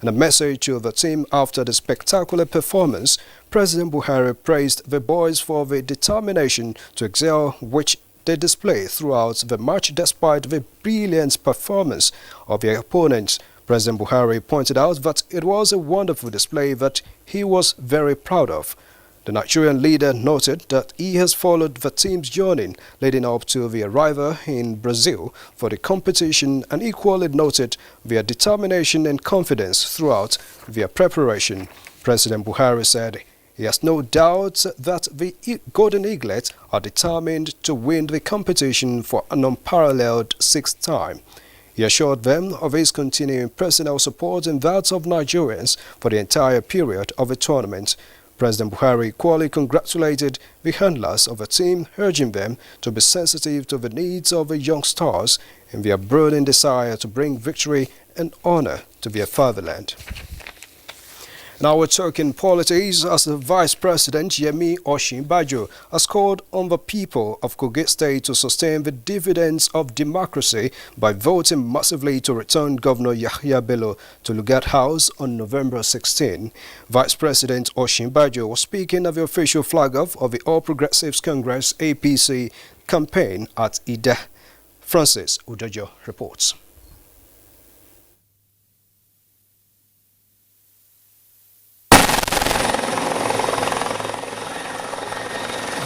In a message to the team after the spectacular performance, President Buhari praised the boys for the determination to excel which they displayed throughout the match despite the brilliant performance of their opponents. President Buhari pointed out that it was a wonderful display that he was very proud of. The Nigerian leader noted that he has followed the team's journey leading up to the arrival in Brazil for the competition and equally noted their determination and confidence throughout their preparation. President Buhari said he has no doubt that the Golden Eaglets are determined to win the competition for an unparalleled sixth time. He assured them of his continuing personal support and that of Nigerians for the entire period of the tournament. President Buhari equally congratulated the handlers of the team, urging them to be sensitive to the needs of the young stars and their burning desire to bring victory and honor to their fatherland. Now we're talking politics as the Vice President Yemi Osinbajo has called on the people of Kogi State to sustain the dividends of democracy by voting massively to return Governor Yahya Bello to Lugat House on November 16. Vice President Osinbajo was speaking at the official flag-off of the All Progressives Congress APC campaign at Ida. Francis Udojo reports.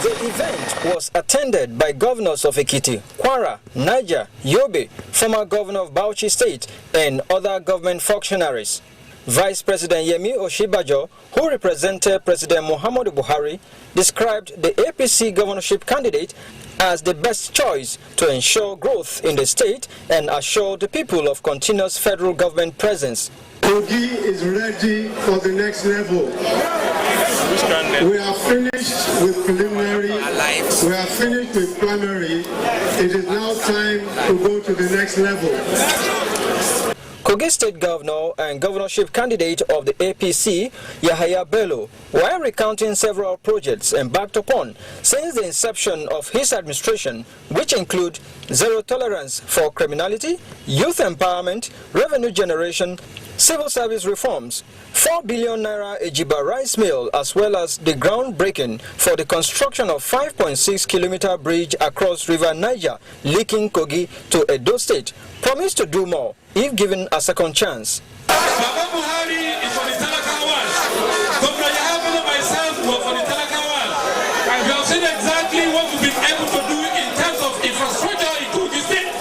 The event was attended by governors of Ekiti, Kwara, Niger, Yobe, former governor of Bauchi State, and other government functionaries. Vice President Yemi Osinbajo, who represented President Muhammadu Buhari, described the APC governorship candidate as the best choice to ensure growth in the state and assure the people of continuous federal government presence. Kogi is ready for the next level. We are finished with preliminary, we are finished with primary. It is now time to go to the next level. Kogi State Governor and governorship candidate of the APC, Yahya Bello, while recounting several projects embarked upon since the inception of his administration, which include zero tolerance for criminality, youth empowerment, revenue generation, civil service reforms, 4 billion naira Ejiba rice mill, as well as the groundbreaking for the construction of 5.6-kilometer bridge across River Niger, linking Kogi to Edo State, promised to do more if given a second chance. Baba Buhari is for the Talakawan. Governor Yahabel and myself were for the Talakawan. And we have seen exactly what we've been able to do in terms of infrastructure in Kogi State.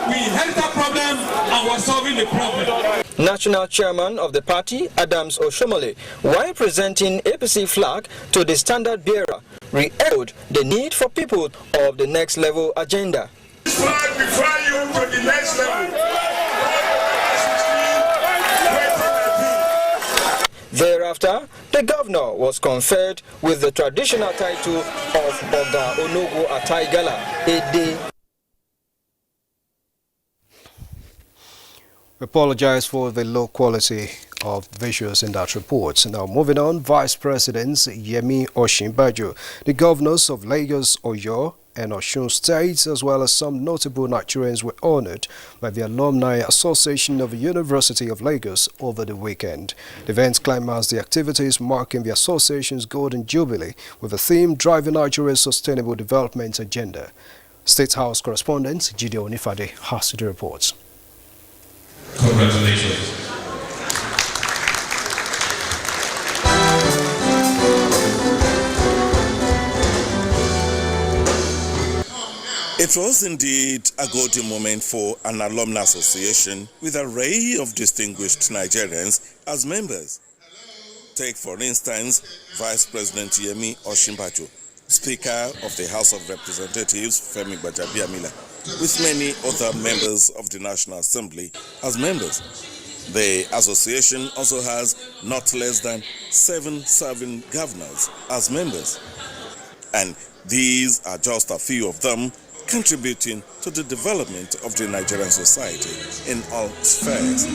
We had that problem and we're solving the problem. National chairman of the party, Adams Oshomole, while presenting APC flag to the standard bearer, re-echoed the need for people of the next level agenda. This flag will fly you to the next level. Thereafter, the governor was conferred with the traditional title of Oga Onogo Ataigala, Ede. We apologize for the low quality of visuals in that report. Now moving on, Vice Presidents Yemi Osinbajo, the governors of Lagos, Oyo, and Osun states, as well as some notable Nigerians, were honored by the Alumni Association of the University of Lagos over the weekend. The event climaxed the activities marking the association's Golden Jubilee with the theme Driving Nigeria's Sustainable Development Agenda. State House correspondent Gideon Onifade has the reports. Congratulations. It was indeed a golden moment for an alumni association with an array of distinguished Nigerians as members. Take, for instance, Vice President Yemi Osinbajo, Speaker of the House of Representatives Femi Gbajabiamila, with many other members of the National Assembly as members. The association also has not less than 7 serving governors as members. And these are just a few of them contributing to the development of the Nigerian society in all spheres.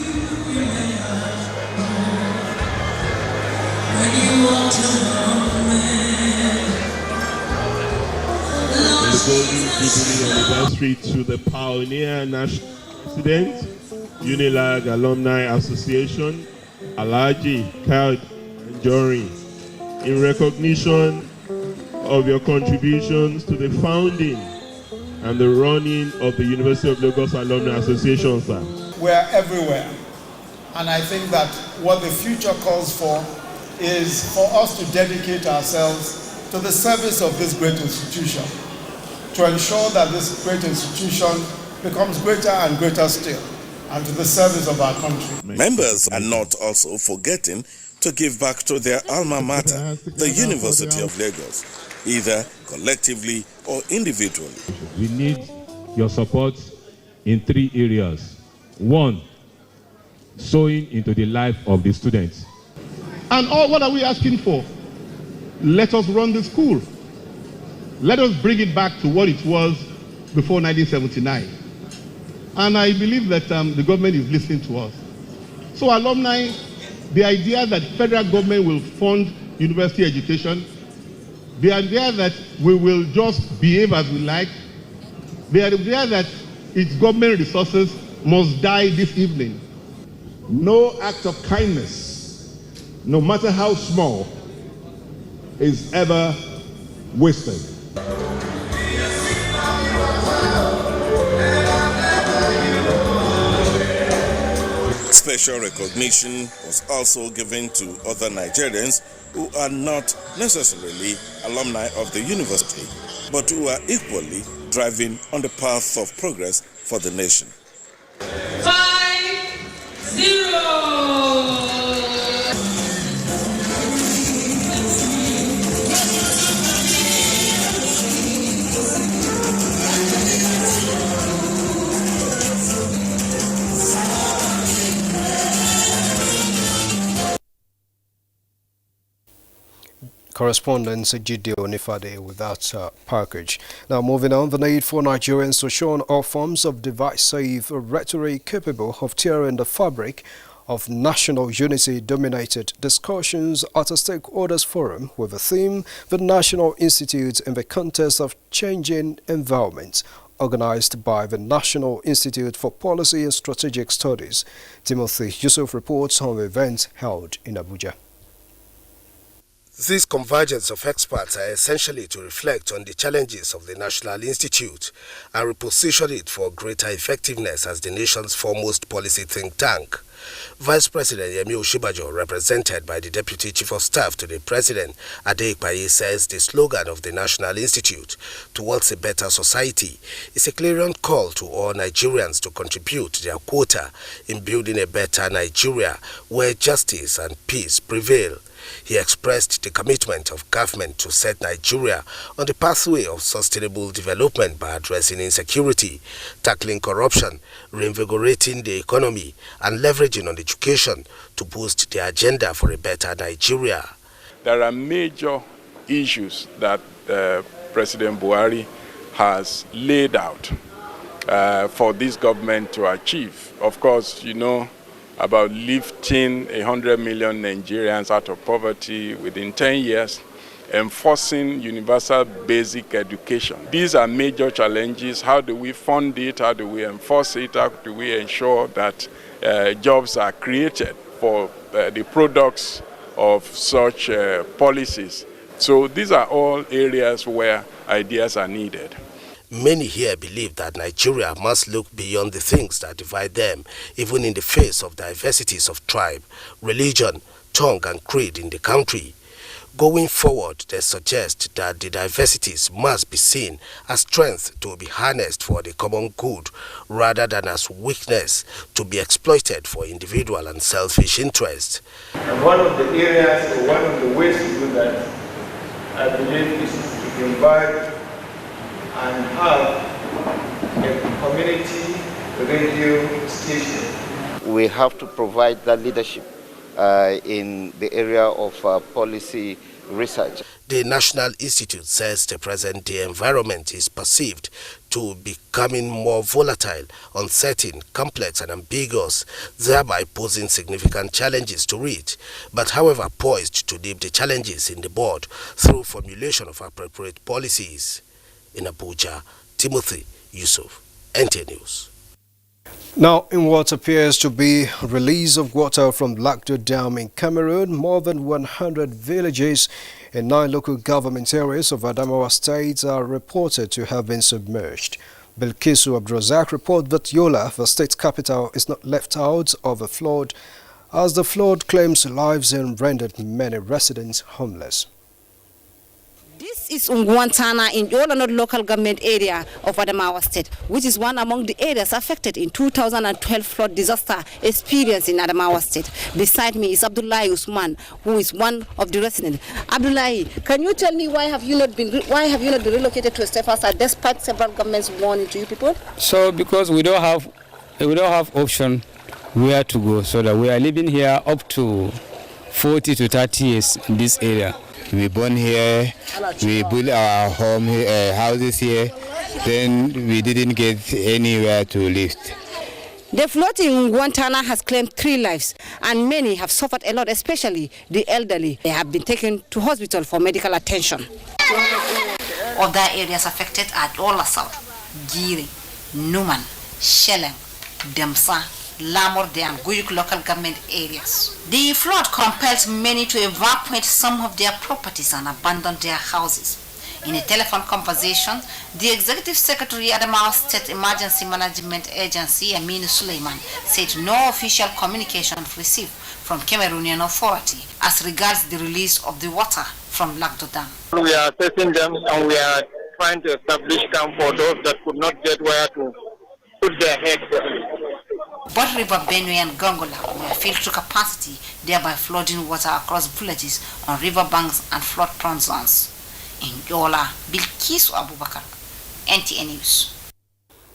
The Golden Jubilee anniversary to the pioneer national president, Unilag Alumni Association, Alhaji Khaled Anjorin, in recognition of your contributions to the founding and the running of the University of Lagos Alumni Association, sir. We're everywhere. And I think that what the future calls for is for us to dedicate ourselves to the service of this great institution, to ensure that this great institution becomes greater and greater still, and to the service of our country. Members are not also forgetting to give back to their alma mater, the University of Lagos, either collectively or individually. We need your support in 3 areas. 1, sowing into the life of the students. And what are we asking for? Let us run the school. Let us bring it back to what it was before 1979. And I believe that the government is listening to us. So alumni, the idea that federal government will fund university education, the idea that we will just behave as we like, the idea that its government resources must die this evening. No act of kindness, no matter how small, is ever wasted. Special recognition was also given to other Nigerians who are not necessarily alumni of the university, but who are equally driving on the path of progress for the nation. 5-0. Correspondent Gideon Ifade with that package. Now moving on, the need for Nigerians to shun all forms of divisive rhetoric capable of tearing the fabric of national unity dominated discussions at a stakeholders forum with the theme The National Institute in the Context of Changing Environment, organized by the National Institute for Policy and Strategic Studies. Timothy Yusuf reports on the event held in Abuja. This convergence of experts are essentially to reflect on the challenges of the National Institute and reposition it for greater effectiveness as the nation's foremost policy think tank. Vice President Yemi Oshibajo, represented by the Deputy Chief of Staff to the President, Ade Ikpaye, says the slogan of the National Institute, "Towards a Better Society," is a clarion call to all Nigerians to contribute their quota in building a better Nigeria where justice and peace prevail. He expressed the commitment of government to set Nigeria on the pathway of sustainable development by addressing insecurity, tackling corruption, reinvigorating the economy, and leveraging on education to boost the agenda for a better Nigeria. There are major issues that President Buhari has laid out for this government to achieve. Of course, you know about lifting 100 million Nigerians out of poverty within 10 years, enforcing universal basic education. These are major challenges. How do we fund it? How do we enforce it? How do we ensure that jobs are created for the products of such policies? So these are all areas where ideas are needed. Many here believe that Nigeria must look beyond the things that divide them, even in the face of diversities of tribe, religion, tongue and creed in the country. Going forward, they suggest that the diversities must be seen as strength to be harnessed for the common good, rather than as weakness to be exploited for individual and selfish interest. And one of the areas, or one of the ways to do that, I believe, is to invite and have a community radio station. We have to provide that leadership in the area of policy research. The National Institute says the present-day environment is perceived to becoming more volatile, uncertain, complex and ambiguous, thereby posing significant challenges to it, but however poised to nip the challenges in the bud through formulation of appropriate policies. In Abuja, Timothy Yusuf, NTA News. Now, in what appears to be release of water from Lagdo Dam in Cameroon, more than 100 villages in 9 local government areas of Adamawa State are reported to have been submerged. Bilkisu Abdrazak reports that Yola, the state capital, is not left out of the flood, as the flood claims lives and rendered many residents homeless. This is Ungwantana in Yola North local government area of Adamawa State, which is one among the areas affected in 2012 flood disaster experienced in Adamawa State. Beside me is Abdullahi Usman, who is one of the residents. Abdullahi, can you tell me why have you not been relocated to a safer site despite several governments warning to you people? So because we don't have option where to go, so that we are living here up to 40 to 30 years in this area. We born here, we built our home houses here, then we didn't get anywhere to live. The flood in Guantana has claimed 3 lives, and many have suffered a lot, especially the elderly. They have been taken to hospital for medical attention. Other areas affected are Ola South, Giri, Numan, Shelem, Demsa, Lamorde and Guyuk local government areas. The flood compelled many to evacuate some of their properties and abandon their houses. In a telephone conversation, the Executive Secretary at the Adamawa State Emergency Management Agency, Aminu Suleiman, said no official communication received from Cameroonian authority as regards the release of the water from Lagdo Dam. We are assessing them and we are trying to establish camp for those that could not get where to put their heads. Both River Benue and Gongola were filled to capacity, thereby flooding water across villages on river banks and flood-prone zones. In Yola, Bilkisu Abubakar, NTA News.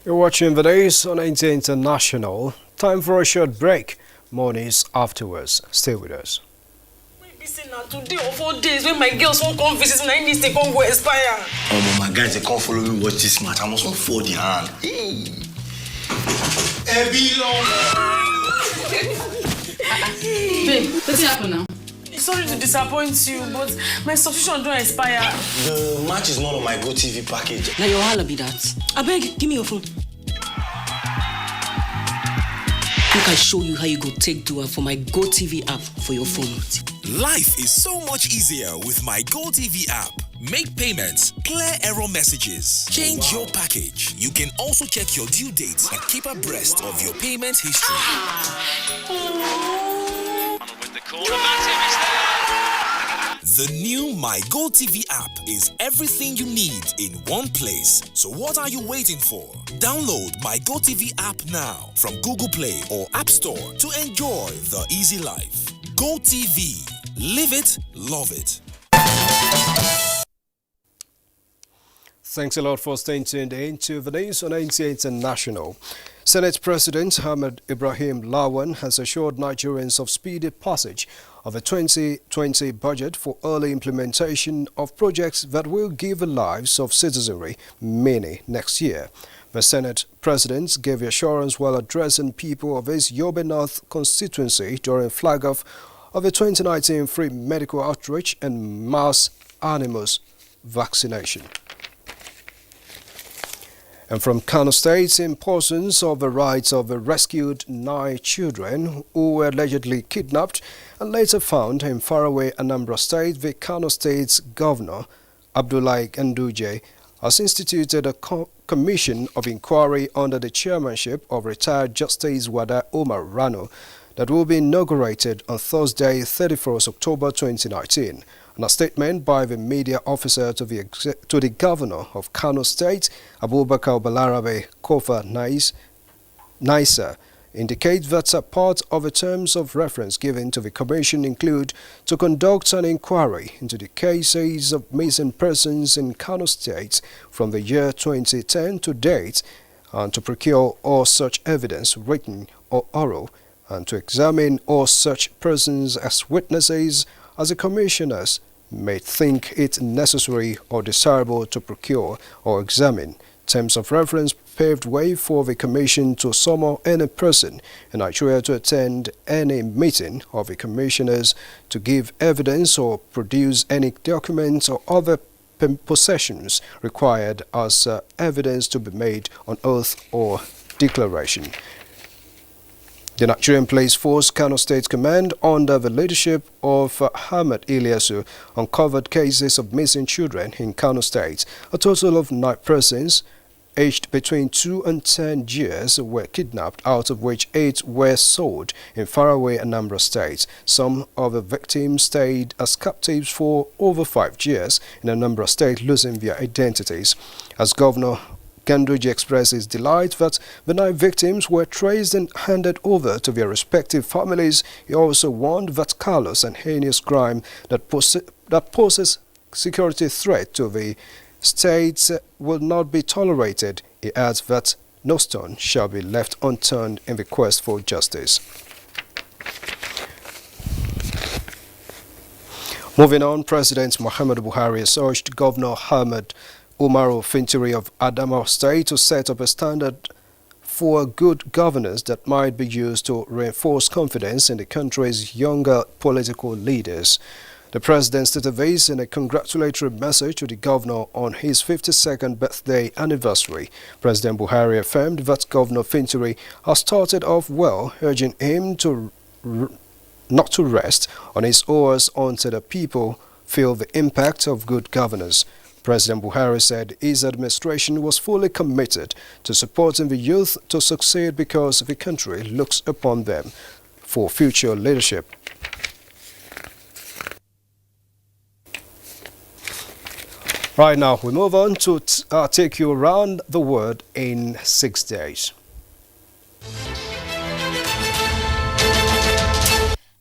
You're watching the news on NTA International. Time for a short break. More news afterwards. Stay with us. Today or 4 days when my girls won't come visit and I need to come go expire. Oh, my guys, they can't follow me watch this match. I must not fall the hand. Babe, what's happening now? Sorry to disappoint you, but my subscription don't expire. The match is not on my GoTV package. Now your holla be that. I beg, give me your phone. Make I show you how you go take do it for my GoTV app for your phone. Life is so much easier with my GoTV app. Make payments, clear error messages, change your package. You can also check your due dates and keep abreast of your payment history. The new My GoTV app is everything you need in one place. So what are you waiting for? Download My GoTV app now from Google Play or App Store to enjoy the easy life. GoTV. Live it, love it. Thanks a lot for staying tuned in to the news on NTA International. Senate President Ahmed Ibrahim Lawan has assured Nigerians of speedy passage of a 2020 budget for early implementation of projects that will give the lives of citizenry meaning next year. The Senate President gave assurance while addressing people of his Yobe North constituency during flag-off of the 2019 free medical outreach and mass animals vaccination. And from Kano State, importance of the rights of the rescued 9 children who were allegedly kidnapped and later found in faraway Anambra State, the Kano State's Governor, Abdullahi Ganduje, has instituted a commission of inquiry under the chairmanship of retired Justice Wada Omar Rano that will be inaugurated on Thursday, 31st October 2019. In a statement by the media officer to the governor of Kano State, Abubakar Balarabe Kofa Naisa, indicates that a part of the terms of reference given to the commission include to conduct an inquiry into the cases of missing persons in Kano State from the year 2010 to date and to procure all such evidence, written or oral, and to examine all such persons as witnesses as the commissioners may think it necessary or desirable to procure or examine. Terms of reference paved way for the Commission to summon any person in Nigeria to attend any meeting of the commissioners to give evidence or produce any documents or other possessions required as evidence to be made on oath or declaration. The Nigerian Police Force Kano State Command, under the leadership of Ahmed Ilyasu, uncovered cases of missing children in Kano State. A total of 9 persons aged between 2 and 10 years were kidnapped, out of which 8 were sold in faraway Anambra State. Some of the victims stayed as captives for over 5 years in Anambra State, losing their identities. As Governor Gandoji expressed his delight that the 9 victims were traced and handed over to their respective families. He also warned that callous and heinous crime that poses security threat to the state will not be tolerated. He adds that no stone shall be left unturned in the quest for justice. Moving on, President Muhammadu Buhari has urged Governor Ahmed Umaru Fintiri of Adamawa State to set up a standard for good governance that might be used to reinforce confidence in the country's younger political leaders. The president stated this in a congratulatory message to the governor on his 52nd birthday anniversary. President Buhari affirmed that Governor Fintiri has started off well, urging him to not to rest on his oars until the people feel the impact of good governance. President Buhari said his administration was fully committed to supporting the youth to succeed because the country looks upon them for future leadership. Right now, we move on to take you around the world in 6 days.